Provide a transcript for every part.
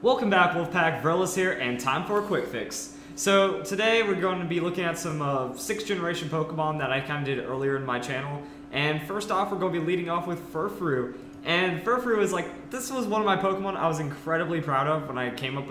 Welcome back, Wolfpack. Vrelis here, and time for a quick fix. So today we're going to be looking at some 6th generation Pokemon that I kind of did earlier in my channel. And first off, we're going to be leading off with Furfrou. And Furfrou is like, this was one of my Pokemon I was incredibly proud of when I came up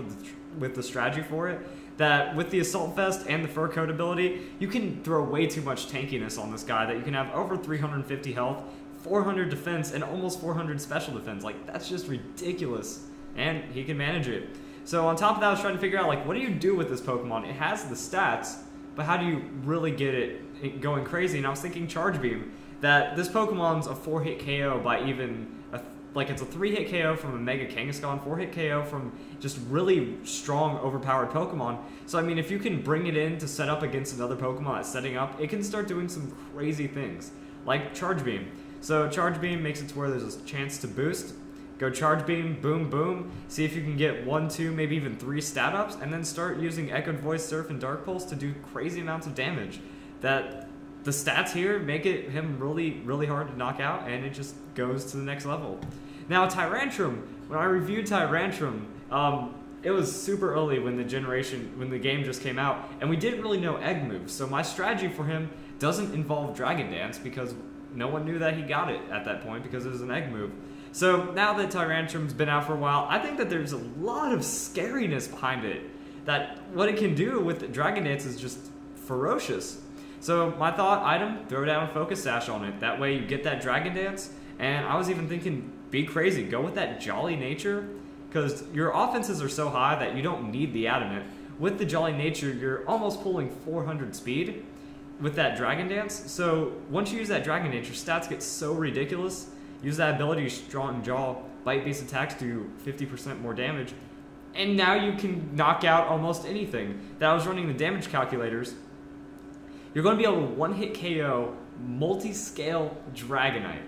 with the strategy for it. That with the Assault Vest and the Fur Coat ability, you can throw way too much tankiness on this guy that you can have over 350 health, 400 defense, and almost 400 special defense. Like, that's just ridiculous. And he can manage it. So on top of that, I was trying to figure out, like, what do you do with this Pokemon? It has the stats, but how do you really get it going crazy? And I was thinking Charge Beam, that this Pokemon's a 4-hit KO by even, it's a 3-hit KO from a Mega Kangaskhan, 4-hit KO from just really strong, overpowered Pokemon. So, I mean, if you can bring it in to set up against another Pokemon that's setting up, it can start doing some crazy things, like Charge Beam. So Charge Beam makes it to where there's a chance to boost. Go Charge Beam, boom, boom. See if you can get 1, 2, maybe even 3 stat ups, and then start using Echoed Voice, Surf, and Dark Pulse to do crazy amounts of damage. That the stats here make him really, really hard to knock out, and it just goes to the next level. Now Tyrantrum, when I reviewed Tyrantrum, it was super early when the game just came out, and we didn't really know egg moves. So my strategy for him doesn't involve Dragon Dance because no one knew that he got it at that point because it was an egg move. So now that Tyrantrum's been out for a while, I think that there's a lot of scariness behind it. That what it can do with Dragon Dance is just ferocious. So my thought item, throw down a Focus Sash on it. That way you get that Dragon Dance, and I was even thinking, be crazy, go with that Jolly Nature, because your offenses are so high that you don't need the Adamant. With the Jolly Nature, you're almost pulling 400 speed with that Dragon Dance. So once you use that Dragon Dance, your stats get so ridiculous. Use that ability, Strong Jaw, bite-based attacks do 50% more damage, and now you can knock out almost anything. That I was running the damage calculators. You're going to be able to one-hit KO multi-scale Dragonite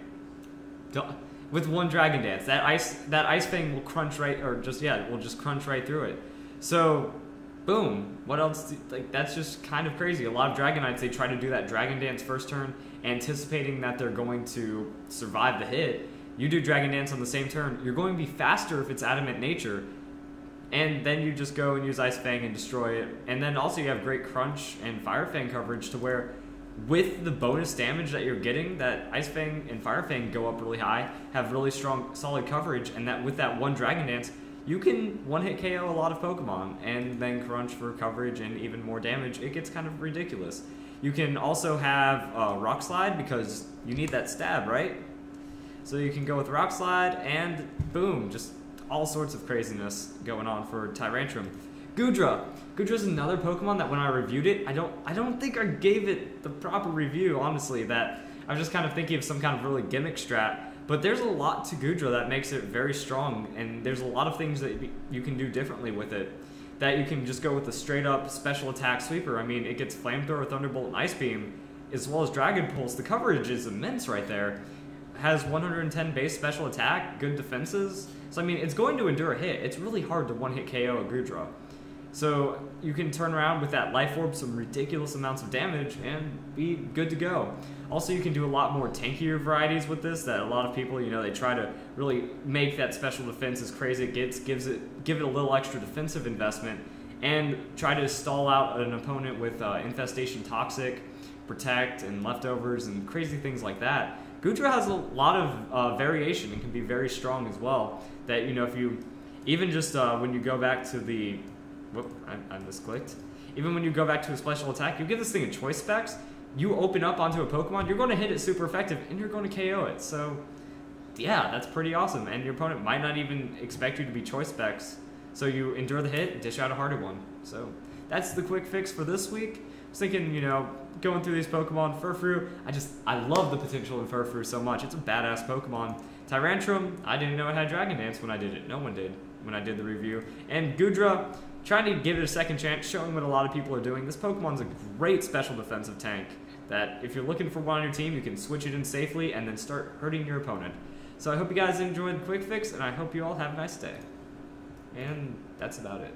with one Dragon Dance. That Ice Fang will crunch will just crunch right through it. So, boom. What else? That's just kind of crazy. A lot of Dragonites, they try to do that Dragon Dance first turn, anticipating that they're going to survive the hit. You do Dragon Dance on the same turn, you're going to be faster if it's Adamant Nature, and then you just go and use Ice Fang and destroy it. And then also you have great Crunch and Fire Fang coverage to where with the bonus damage that you're getting, that Ice Fang and Fire Fang go up really high, have really strong, solid coverage, and that with that one Dragon Dance, you can one-hit KO a lot of Pokemon, and then Crunch for coverage and even more damage. It gets kind of ridiculous. You can also have Rock Slide because you need that stab, right? So you can go with Rock Slide, and boom, just all sorts of craziness going on for Tyrantrum. Goodra. Goodra's another Pokemon that when I reviewed it, I don't think I gave it the proper review, honestly. That I was just kind of thinking of some kind of really gimmick strat. But there's a lot to Goodra that makes it very strong, and there's a lot of things that you can do differently with it. That you can just go with a straight-up special attack sweeper. I mean, it gets Flamethrower, Thunderbolt, and Ice Beam, as well as Dragon Pulse. The coverage is immense right there. Has 110 base special attack, good defenses. So, I mean, it's going to endure a hit. It's really hard to one-hit KO a Goodra. So you can turn around with that Life Orb some ridiculous amounts of damage and be good to go. Also, you can do a lot more tankier varieties with this that a lot of people, they try to really make that special defense as crazy it gets, give it a little extra defensive investment, and try to stall out an opponent with Infestation Toxic, Protect, and Leftovers, and crazy things like that. Goodra has a lot of variation and can be very strong as well. That, if you, even just when you go back to the, whoop, I misclicked. Even when you go back to a special attack, you give this thing a choice specs, you open up onto a Pokemon, you're going to hit it super effective, and you're going to KO it. So, yeah, that's pretty awesome. And your opponent might not even expect you to be choice specs. So you endure the hit, dish out a harder one. So that's the quick fix for this week. I was thinking, going through these Pokemon, Furfrou, I love the potential in Furfrou so much. It's a badass Pokemon. Tyrantrum, I didn't know it had Dragon Dance when I did it. No one did when I did the review. And Goodra, trying to give it a second chance, showing what a lot of people are doing. This Pokemon's a great special defensive tank that if you're looking for one on your team, you can switch it in safely and then start hurting your opponent. So I hope you guys enjoyed the quick fix, and I hope you all have a nice day. And that's about it.